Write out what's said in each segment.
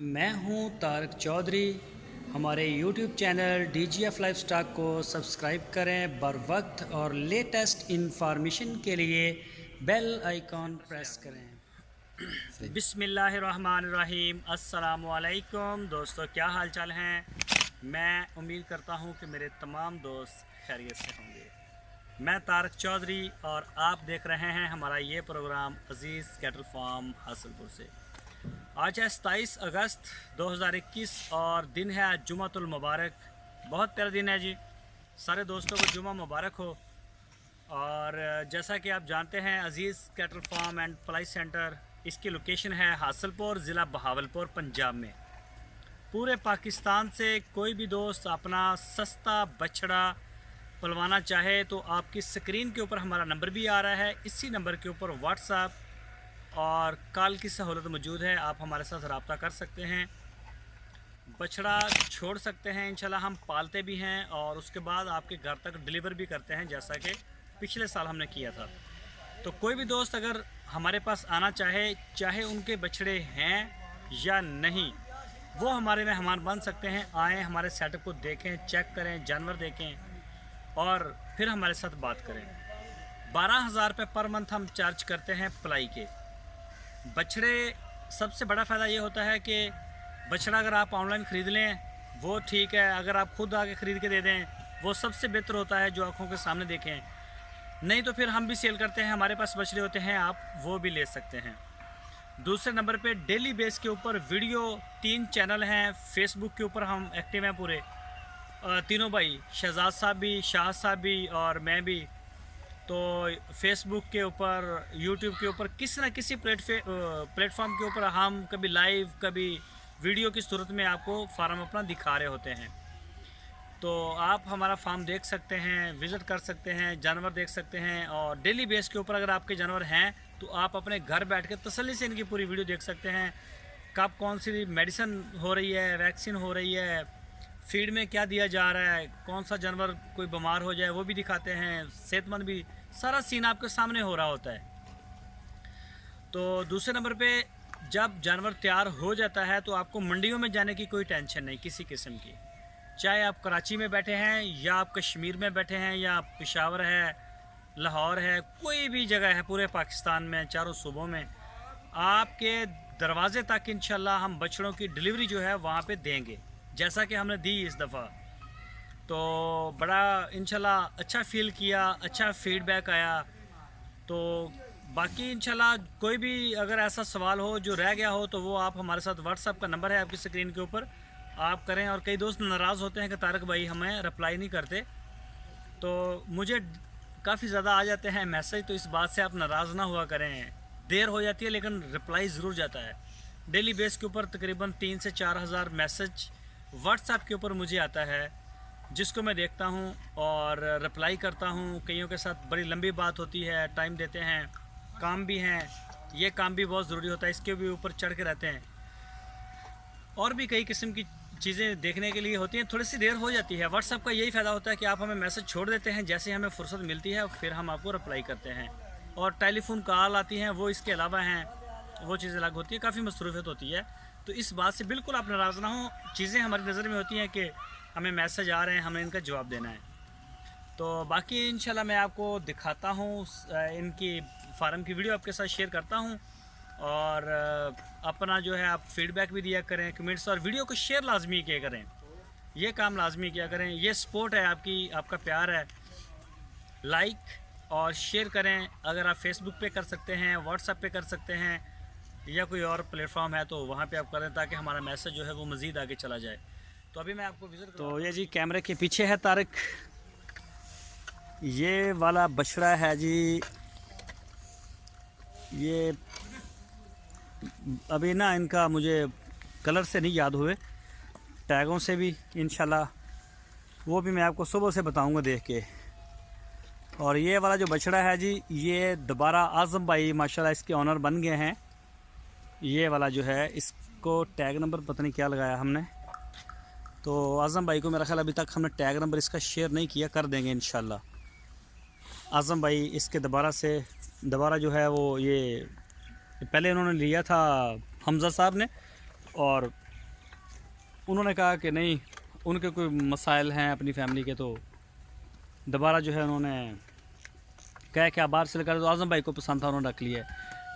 मैं हूं तारक चौधरी। हमारे YouTube चैनल DGF लाइफस्टाइल को सब्सक्राइब करें बर वक्त और लेटेस्ट इंफॉर्मेशन के लिए बेल आइकॉन प्रेस करें। बिस्मिल्लाहिर्रहमानिर्रहीम। अस्सलामुअलैकुम दोस्तों, क्या हाल चाल हैं। मैं उम्मीद करता हूं कि मेरे तमाम दोस्त खैरियत से होंगे। मैं तारक चौधरी और आप देख रहे हैं हमारा ये प्रोग्राम अज़ीज़ कैटल फार्म हासिलपुर से। आज है 27 अगस्त 2021 और दिन है आज जुमातुल मुबारक। बहुत प्यारा दिन है जी। सारे दोस्तों को जुमा मुबारक हो। और जैसा कि आप जानते हैं अज़ीज़ कैटल फार्म एंड पलाई सेंटर, इसकी लोकेशन है हासिलपुर, ज़िला बहावलपुर, पंजाब में। पूरे पाकिस्तान से कोई भी दोस्त अपना सस्ता बछड़ा पलवाना चाहे तो आपकी स्क्रीन के ऊपर हमारा नंबर भी आ रहा है। इसी नंबर के ऊपर व्हाट्सएप और कॉल की सहूलत मौजूद है। आप हमारे साथ रब्ता कर सकते हैं, बछड़ा छोड़ सकते हैं। इंशाल्लाह हम पालते भी हैं और उसके बाद आपके घर तक डिलीवर भी करते हैं, जैसा कि पिछले साल हमने किया था। तो कोई भी दोस्त अगर हमारे पास आना चाहे, चाहे उनके बछड़े हैं या नहीं, वो हमारे मेहमान बन सकते हैं। आएँ, हमारे सेटअप को देखें, चेक करें, जानवर देखें और फिर हमारे साथ बात करें। 12,000 रुपये पर मंथ हम चार्ज करते हैं पलाई के। बछड़े सबसे बड़ा फ़ायदा ये होता है कि बछड़ा अगर आप ऑनलाइन ख़रीद लें वो ठीक है, अगर आप खुद आके ख़रीद के दे दें वो सबसे बेहतर होता है, जो आंखों के सामने देखें। नहीं तो फिर हम भी सेल करते हैं, हमारे पास बछड़े होते हैं, आप वो भी ले सकते हैं। दूसरे नंबर पे डेली बेस के ऊपर वीडियो 3 चैनल हैं। फेसबुक के ऊपर हम एक्टिव हैं पूरे तीनों भाई, शहजाद साहब भी, शाह साहब भी और मैं भी। तो फेसबुक के ऊपर, यूट्यूब के ऊपर, किसी न किसी प्लेटफॉर्म के ऊपर हम कभी लाइव कभी वीडियो की सूरत में आपको फार्म अपना दिखा रहे होते हैं। तो आप हमारा फार्म देख सकते हैं, विज़िट कर सकते हैं, जानवर देख सकते हैं। और डेली बेस के ऊपर अगर आपके जानवर हैं तो आप अपने घर बैठ के तसल्ली से इनकी पूरी वीडियो देख सकते हैं। कब कौन सी मेडिसिन हो रही है, वैक्सीन हो रही है, फीड में क्या दिया जा रहा है, कौन सा जानवर कोई बीमार हो जाए वो भी दिखाते हैं, सेहतमंद भी, सारा सीन आपके सामने हो रहा होता है। तो दूसरे नंबर पे जब जानवर तैयार हो जाता है तो आपको मंडियों में जाने की कोई टेंशन नहीं किसी किस्म की। चाहे आप कराची में बैठे हैं या आप कश्मीर में बैठे हैं या पेशावर है, लाहौर है, कोई भी जगह है पूरे पाकिस्तान में, चारों सूबों में, आपके दरवाजे तक इंशाल्लाह हम बछड़ों की डिलीवरी जो है वहाँ पे देंगे, जैसा कि हमने दी इस दफ़ा। तो बड़ा इंशाल्लाह अच्छा फ़ील किया, अच्छा फ़ीडबैक आया। तो बाकी इंशाल्लाह कोई भी अगर ऐसा सवाल हो जो रह गया हो तो वो आप हमारे साथ, व्हाट्सएप का नंबर है आपकी स्क्रीन के ऊपर, आप करें। और कई दोस्त नाराज़ होते हैं कि तारक भाई हमें रिप्लाई नहीं करते, तो मुझे काफ़ी ज़्यादा आ जाते हैं मैसेज, तो इस बात से आप नाराज़ ना हुआ करें। देर हो जाती है लेकिन रिप्लाई ज़रूर जाता है। डेली बेस के ऊपर तकरीबन 3 से 4 हज़ार मैसेज व्हाट्सएप के ऊपर मुझे आता है, जिसको मैं देखता हूं और रिप्लाई करता हूं। कईयों के साथ बड़ी लंबी बात होती है, टाइम देते हैं, काम भी हैं, ये काम भी बहुत ज़रूरी होता है, इसके भी ऊपर चढ़ के रहते हैं। और भी कई किस्म की चीज़ें देखने के लिए होती हैं, थोड़ी सी देर हो जाती है। व्हाट्सएप का यही फ़ायदा होता है कि आप हमें मैसेज छोड़ देते हैं, जैसे हमें फुर्सत मिलती है फिर हम आपको रिप्लाई करते हैं। और टेलीफोन कॉल आती हैं वो इसके अलावा हैं, वो चीज़ें अलग होती है, काफ़ी मसरूफियत होती है। तो इस बात से बिल्कुल आप नाराज़ ना हो। चीज़ें हमारी नज़र में होती हैं कि हमें मैसेज आ रहे हैं, हमें इनका जवाब देना है। तो बाकी इंशाल्लाह मैं आपको दिखाता हूँ, इनकी फार्म की वीडियो आपके साथ शेयर करता हूँ। और अपना जो है आप फीडबैक भी दिया करें, कमेंट्स, और वीडियो को शेयर लाजमी किया करें। ये काम लाजमी किया करें, ये सपोर्ट है आपकी, आपका प्यार है। लाइक और शेयर करें। अगर आप फेसबुक पे कर सकते हैं, व्हाट्सएप पे कर सकते हैं, या कोई और प्लेटफॉर्म है तो वहाँ पे आप करें, ताकि हमारा मैसेज जो है वो मज़ीद आगे चला जाए। तो अभी मैं आपको विज़िट, तो ये जी कैमरे के पीछे है तारक, ये वाला बछड़ा है जी। ये अभी ना इनका मुझे कलर से नहीं याद हुए, टैगों से भी इंशाल्लाह वो भी मैं आपको सुबह से बताऊंगा देख के। और ये वाला जो बछड़ा है जी, ये दोबारा आज़म भाई माशाल्लाह इसके ऑनर बन गए हैं। ये वाला जो है, इसको टैग नंबर पता नहीं क्या लगाया हमने, तो आज़म भाई को मेरा ख्याल अभी तक हमने टैग नंबर इसका शेयर नहीं किया, कर देंगे इंशाल्लाह। आज़म भाई इसके दोबारा जो है वो, ये पहले इन्होंने लिया था हमज़ा साहब ने, और उन्होंने कहा कि नहीं, उनके कोई मसाइल हैं अपनी फैमिली के, तो दोबारा जो है उन्होंने कहा कि आप बाहर से लेकर, तो आज़म भाई को पसंद था, उन्होंने रख लिया।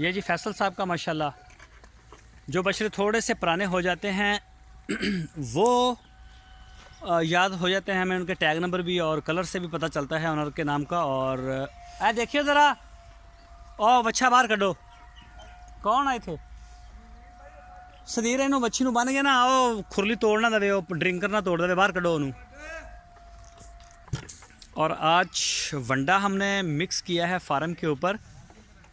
ये जी फैसल साहब का माशाल्लाह, जो बछड़े थोड़े से पुराने हो जाते हैं वो याद हो जाते हैं हमें, उनके टैग नंबर भी और कलर से भी पता चलता है ऑनर के नाम का। और देखिए ज़रा, ओ बच्चा बाहर कढ़ो, कौन आए थे? सदीर इनू बच्ची बन गया ना, ओ खुरली तोड़ ना दे, ड्रिंकर ना तोड़ दे, बाहर कढ़ो उन्होंने। और आज वंडा हमने मिक्स किया है फार्म के ऊपर,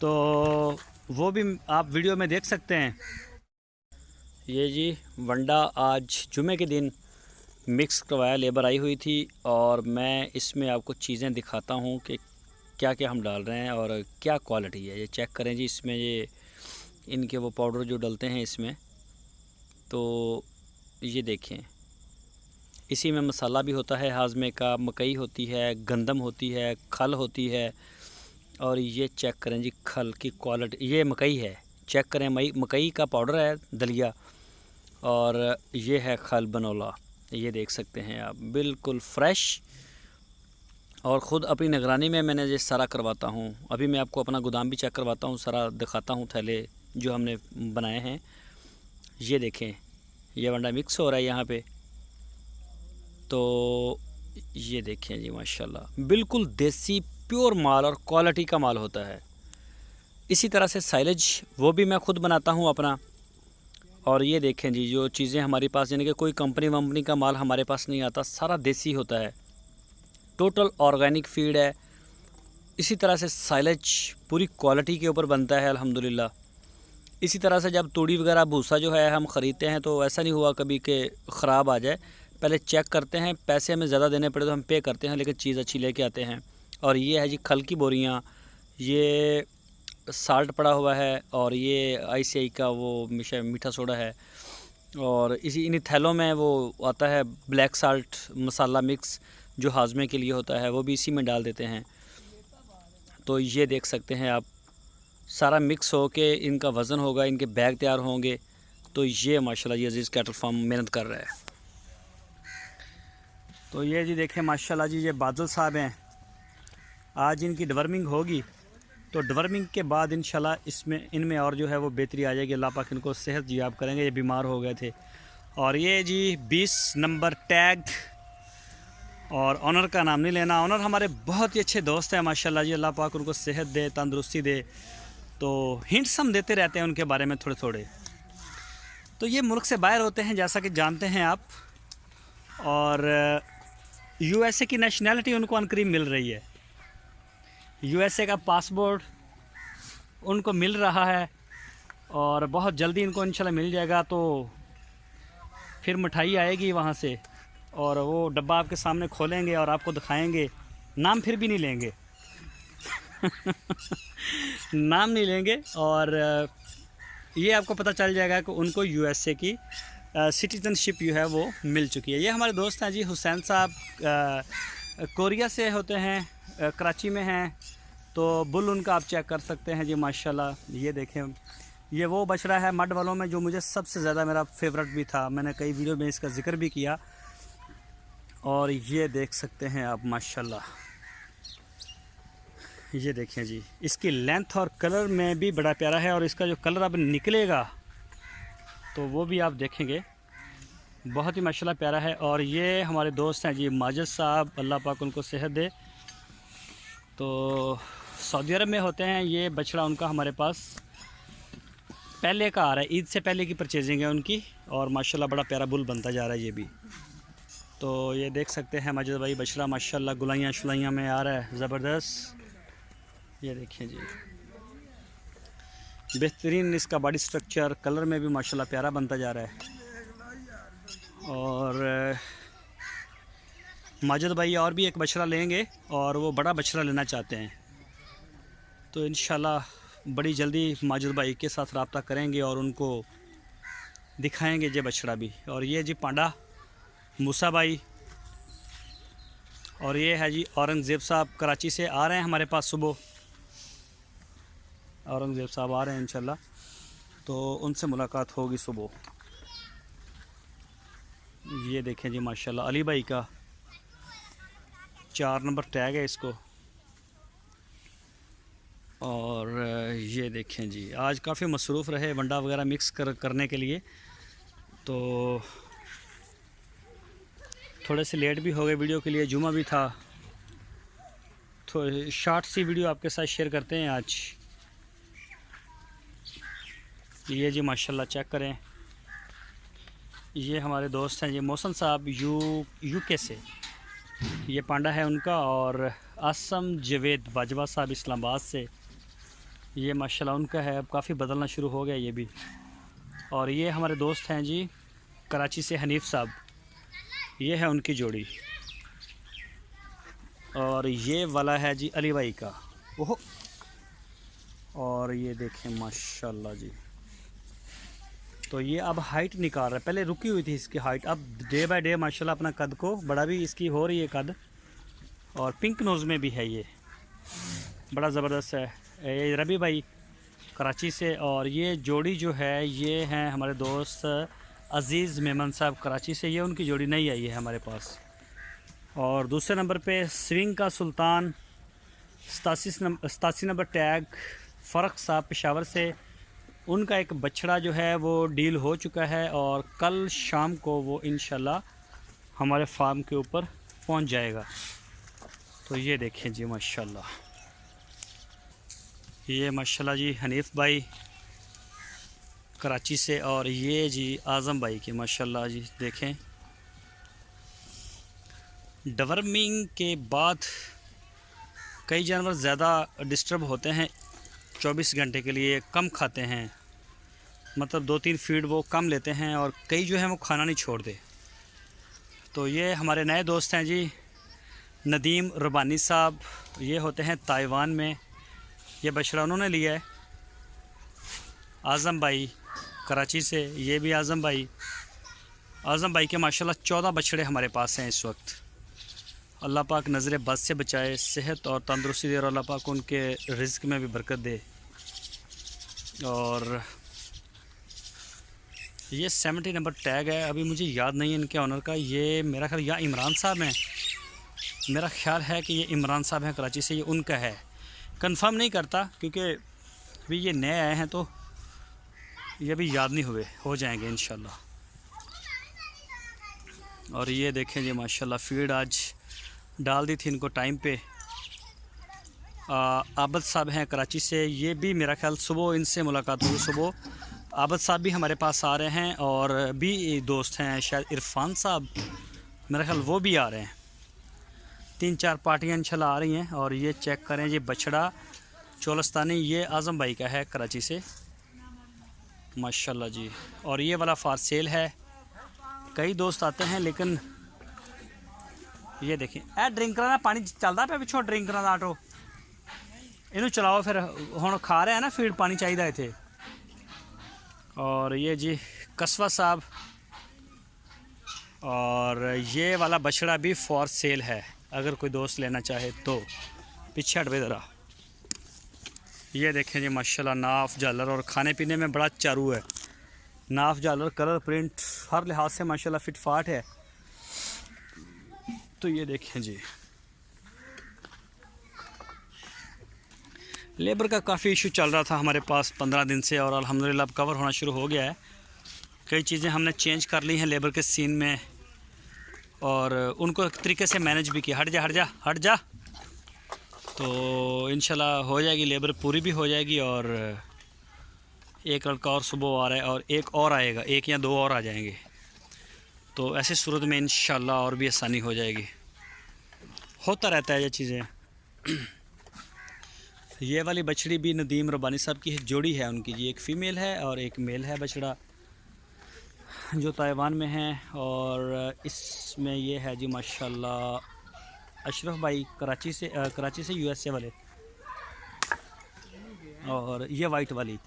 तो वो भी आप वीडियो में देख सकते हैं। ये जी वंडा आज जुमे के दिन मिक्स करवाया, लेबर आई हुई थी, और मैं इसमें आपको चीज़ें दिखाता हूँ कि क्या क्या हम डाल रहे हैं और क्या क्वालिटी है। ये चेक करें जी, इसमें ये इनके वो पाउडर जो डलते हैं इसमें, तो ये देखें, इसी में मसाला भी होता है हाजमे का, मकई होती है, गंदम होती है, खल होती है। और ये चेक करें जी खल की क्वालिटी, ये मकई है, चेक करें, मकई का पाउडर है, दलिया, और ये है खल बनोला, ये देख सकते हैं आप, बिल्कुल फ्रेश। और ख़ुद अपनी निगरानी में मैंने ये सारा करवाता हूँ। अभी मैं आपको अपना गोदाम भी चेक करवाता हूँ, सारा दिखाता हूँ, थैले जो हमने बनाए हैं। ये देखें, ये वंडा मिक्स हो रहा है यहाँ पे, तो ये देखें जी माशाल्लाह, बिल्कुल देसी प्योर माल और क्वालिटी का माल होता है। इसी तरह से साइलेज वो भी मैं ख़ुद बनाता हूँ अपना। और ये देखें जी, जो चीज़ें हमारे पास, यानी कि कोई कंपनी वंपनी का माल हमारे पास नहीं आता, सारा देसी होता है, टोटल ऑर्गेनिक फीड है। इसी तरह से साइलेज पूरी क्वालिटी के ऊपर बनता है अल्हम्दुलिल्लाह। इसी तरह से जब तूड़ी वगैरह भूसा जो है हम ख़रीदते हैं, तो ऐसा नहीं हुआ कभी कि ख़राब आ जाए, पहले चेक करते हैं, पैसे हमें ज़्यादा देने पड़े तो हम पे करते हैं, लेकिन चीज़ अच्छी लेके आते हैं। और ये है जी खल की बोरियाँ, ये साल्ट पड़ा हुआ है, और ये ICI का वो मीठा सोडा है, और इसी इन थैलों में वो आता है ब्लैक साल्ट मसाला मिक्स, जो हाजमे के लिए होता है, वो भी इसी में डाल देते हैं। तो ये देख सकते हैं आप, सारा मिक्स हो के इनका वज़न होगा, इनके बैग तैयार होंगे। तो ये माशाल्लाह ये अजीज़ कैटल फार्म मेहनत कर रहा है। तो ये जी देखें माशाल्लाह जी, ये बादल साहब हैं, आज इनकी डिवर्मिंग होगी, तो डिवर्मिंग के बाद इंशाल्लाह इनमें और जो है वो बेहतरी आ जाएगी। अल्लाह पाक इनको सेहत याब करेंगे, ये बीमार हो गए थे। और ये जी 20 नंबर टैग, और ऑनर का नाम नहीं लेना, ऑनर हमारे बहुत ही अच्छे दोस्त हैं माशाल्लाह जी, अल्लाह पाक उनको सेहत दे, तंदुरुस्ती दे। तो हिंट्स हम देते रहते हैं उनके बारे में थोड़े थोड़े। तो ये मुल्क से बाहर होते हैं, जैसा कि जानते हैं आप, और USA की नेशनैलिटी उनको अनकरीब मिल रही है, USA का पासपोर्ट उनको मिल रहा है, और बहुत जल्दी इनको इंशाल्लाह मिल जाएगा। तो फिर मिठाई आएगी वहाँ से, और वो डब्बा आपके सामने खोलेंगे और आपको दिखाएंगे, नाम फिर भी नहीं लेंगे नाम नहीं लेंगे, और ये आपको पता चल जाएगा कि उनको USA की सिटीज़नशिप जो है वो मिल चुकी है। ये हमारे दोस्त हैं जी हुसैन साहब, कोरिया से होते हैं, कराची में हैं। तो बुल उनका आप चेक कर सकते हैं जी माशाल्लाह। ये देखें, ये वो बछड़ा है मड वालों में जो मुझे सबसे ज़्यादा मेरा फेवरेट भी था, मैंने कई वीडियो में इसका ज़िक्र भी किया। और ये देख सकते हैं आप माशाल्लाह, ये देखें जी, इसकी लेंथ और कलर में भी बड़ा प्यारा है, और इसका जो कलर अब निकलेगा तो वो भी आप देखेंगे, बहुत ही माशाल्लाह प्यारा है। और ये हमारे दोस्त हैं जी माजिद साहब, अल्लाह पाक उनको सेहत दे, तो सऊदी अरब में होते हैं। ये बछड़ा उनका हमारे पास पहले का आ रहा है, ईद से पहले की परचेजिंग है उनकी, और माशाल्लाह बड़ा प्यारा बुल बनता जा रहा है ये भी। तो ये देख सकते हैं माजिद भाई, बछड़ा माशाल्लाह गुलाइयाँ शुलाइयाँ में आ रहा है ज़बरदस्त। ये देखिए जी, बेहतरीन इसका बॉडी स्ट्रक्चर, कलर में भी माशाल्लाह प्यारा बनता जा रहा है। और माजिद भाई और भी एक बछड़ा लेंगे, और वो बड़ा बछड़ा लेना चाहते हैं, तो इंशाल्लाह बड़ी जल्दी माजिद भाई के साथ रब्ता करेंगे और उनको दिखाएंगे ये बछड़ा भी। और ये जी पांडा मूसा भाई, और ये है जी औरंगज़ेब साहब, कराची से आ रहे हैं हमारे पास सुबह, औरंगज़ेब साहब आ रहे हैं इंशाल्लाह, तो उनसे मुलाकात होगी सुबह। ये देखें जी माशाल्लाह अली भाई का 4 नंबर टैग है इसको। और ये देखें जी आज काफ़ी मसरूफ़ रहे वंडा वगैरह मिक्स करने के लिए, तो थोड़े से लेट भी हो गए वीडियो के लिए, जुमा भी था, तो शॉर्ट सी वीडियो आपके साथ शेयर करते हैं आज। ये जी माशाल्लाह चेक करें, ये हमारे दोस्त हैं जी मोहसन साहब यूके से, ये पांडा है उनका, और आसम जवेद बाजवा साहब इस्लामाबाद से, ये माशाल्लाह उनका है। अब काफ़ी बदलना शुरू हो गया ये भी। और ये हमारे दोस्त हैं जी कराची से हनीफ़ साहब, ये है उनकी जोड़ी। और ये वाला है जी अली भाई का, ओहो। और ये देखें माशाल्लाह जी, तो ये अब हाइट निकाल रहा है, पहले रुकी हुई थी इसकी हाइट, अब डे बाय डे माशाल्लाह अपना कद को बड़ा भी इसकी हो रही है कद। और पिंक नोज़ में भी है, ये बड़ा ज़बरदस्त है। ये रबी भाई कराची से, और ये जोड़ी जो है ये हैं हमारे दोस्त अज़ीज़ मेमन साहब कराची से, ये उनकी जोड़ी नहीं आई है हमारे पास। और दूसरे नंबर पे स्विंग का सुल्तान 87 नंबर टैग फ़र्क साहब पेशावर से, उनका एक बछड़ा जो है वो डील हो चुका है और कल शाम को वो इंशाल्लाह हमारे फार्म के ऊपर पहुंच जाएगा। तो ये देखें जी माशाल्लाह, ये माशाल्लाह जी हनीफ़ भाई कराची से, और ये जी आज़म भाई की माशाल्लाह जी देखें। डवर्मिंग के बाद कई जानवर ज़्यादा डिस्टर्ब होते हैं, 24 घंटे के लिए कम खाते हैं, मतलब 2-3 फीड वो कम लेते हैं, और कई जो हैं वो खाना नहीं छोड़ते। तो ये हमारे नए दोस्त हैं जी नदीम रबानी साहब, ये होते हैं ताइवान में, ये बछड़ा उन्होंने लिया है। आज़म भाई कराची से, ये भी आज़म भाई के माशाल्लाह 14 बछड़े हमारे पास हैं इस वक्त। अल्लाह पाक नज़र बद से बचाए, सेहत और तंदुरुस्ती दे, और अल्लाह पाक उनके रिज़्क़ में भी बरकत दे। और ये 70 नंबर टैग है, अभी मुझे याद नहीं है इनके ऑनर का, ये मेरा ख्याल या इमरान साहब हैं, मेरा ख्याल है कि ये इमरान साहब हैं कराची से, ये उनका है, कंफर्म नहीं करता क्योंकि अभी ये नए आए हैं तो ये भी याद नहीं हुए, हो जाएंगे इंशाल्लाह। और ये देखें जी माशाल्लाह फीड आज डाल दी थी इनको टाइम पे। आबद साहब हैं कराची से, ये भी मेरा ख्याल सुबह इनसे मुलाकात हुई, सुबह आबद साहब भी हमारे पास आ रहे हैं, और भी दोस्त हैं शायद इरफान साहब, मेरा ख्याल वो भी आ रहे हैं। 3-4 पार्टियाँ इंशाल्लाह आ रही हैं। और ये चेक करें जी बछड़ा चोलस्तानी, ये आज़म भाई का है कराची से माशाल्लाह जी। और ये वाला फार सेल है, कई दोस्त आते हैं लेकिन ये देखें ड्रिंकर का पानी चलता पे पिछों, ड्रिंकर का आटो इनू चलाओ, फिर हुण खा रहे हैं ना फीड, पानी चाहिए इत्थे। और ये जी कस्बा साहब, और ये वाला बछड़ा भी फॉर सेल है, अगर कोई दोस्त लेना चाहे तो। पीछे हटवे ज़रा, ये देखें जी माशाल्लाह नाफ झालर, और खाने पीने में बड़ा चारू है, नाफ झालर कलर प्रिंट हर लिहाज से माशाल्लाह फिट फाट है। तो ये देखें जी, लेबर का काफ़ी इशू चल रहा था हमारे पास 15 दिन से, और अल्हम्दुलिल्लाह अब कवर होना शुरू हो गया है। कई चीज़ें हमने चेंज कर ली हैं लेबर के सीन में, और उनको एक तरीके से मैनेज भी किया। हट जा। तो इंशाल्लाह हो जाएगी, लेबर पूरी भी हो जाएगी, और एक लड़का और सुबह आ रहा है, और एक और आएगा, 1 या 2 और आ जाएंगे। तो ऐसी सूरत में इंशाल्लाह और भी आसानी हो जाएगी, होता रहता है ये चीज़ें। ये वाली बछड़ी भी नदीम रबानी साहब की जोड़ी है उनकी जी, एक फ़ीमेल है और एक मेल है बछड़ा, जो ताइवान में है। और इसमें ये है जी माशाल्लाह अशरफ भाई कराची से यूएसए वाले, और ये वाइट वाली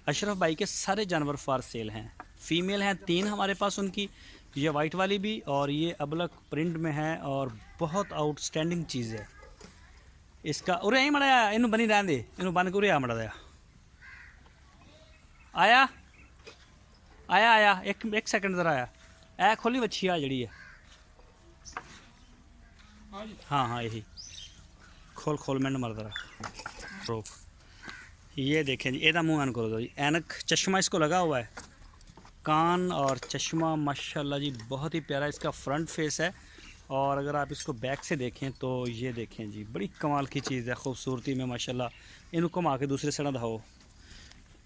अशरफ भाई के सारे जानवर फार सेल हैं, फ़ीमेल हैं 3 हमारे पास उनकी, ये वाइट वाली भी, और ये अबलक प्रिंट में है, और बहुत आउटस्टैंडिंग चीज़ है इसका। उरे आई मड़ा इन बनी रहन दे, इन बन के उरे आ मड़ा दया आया एक सेकंड ज़रा आया, ए खोली मच्छी आ जड़ी है। हाँ हाँ यही खोल खोल मिनट मरदा रोक। ये देखें जी, एदा मुँह ऑन करो दो जी। ऐनक चश्मा इसको लगा हुआ है, कान और चश्मा माशाल्लाह जी बहुत ही प्यारा इसका फ्रंट फेस है। और अगर आप इसको बैक से देखें तो ये देखें जी बड़ी कमाल की चीज़ है, खूबसूरती में माशाल्लाह। इनको घुमा के दूसरे साइड दिखाओ,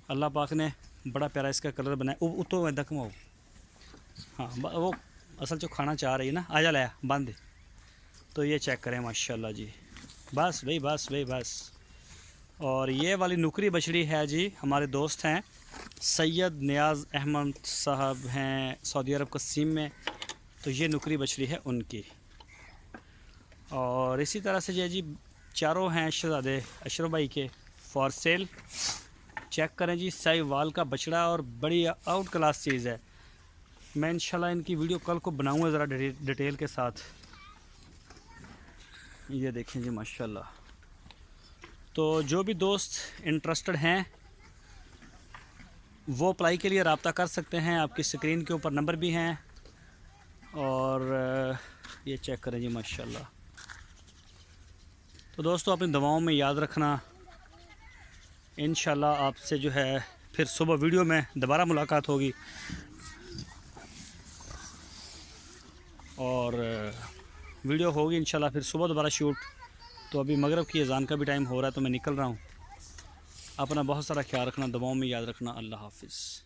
अल्लाह पाक ने बड़ा प्यारा इसका कलर बनाया। उतो इदा घुमाओ, हाँ वो असल जो खाना चाह रही है ना, आजा लाया बंद। तो ये चेक करें माशाल्लाह जी, बस भाई बस भाई बस। और ये वाली नुकरी बछड़ी है जी, हमारे दोस्त हैं सैयद नियाज़ अहमद साहब हैं सऊदी अरब कसीम में, तो ये नुकरी बछड़ी है उनकी। और इसी तरह से जी चारों हैं शहज़ादे अशरफ भाई के फॉर सेल। चेक करें जी, साहिवाल का बछड़ा और बड़ी आउट क्लास चीज़ है। मैं इंशाल्लाह इनकी वीडियो कल को बनाऊंगा ज़रा डिटेल के साथ। ये देखें जी माशाल्लाह। तो जो भी दोस्त इंटरेस्टेड हैं वो अप्लाई के लिए रब्ता कर सकते हैं, आपकी स्क्रीन के ऊपर नंबर भी हैं। और ये चेक करें जी माशाल्लाह। तो दोस्तों अपनी दवाओं में याद रखना, इंशाल्लाह आपसे जो है फिर सुबह वीडियो में दोबारा मुलाकात होगी। और वीडियो होगी इंशाल्लाह फिर सुबह दोबारा शूट। तो अभी मगरिब की अज़ान का भी टाइम हो रहा है तो मैं निकल रहा हूँ। अपना बहुत सारा ख्याल रखना, दवाओं में याद रखना। अल्लाह हाफिज़।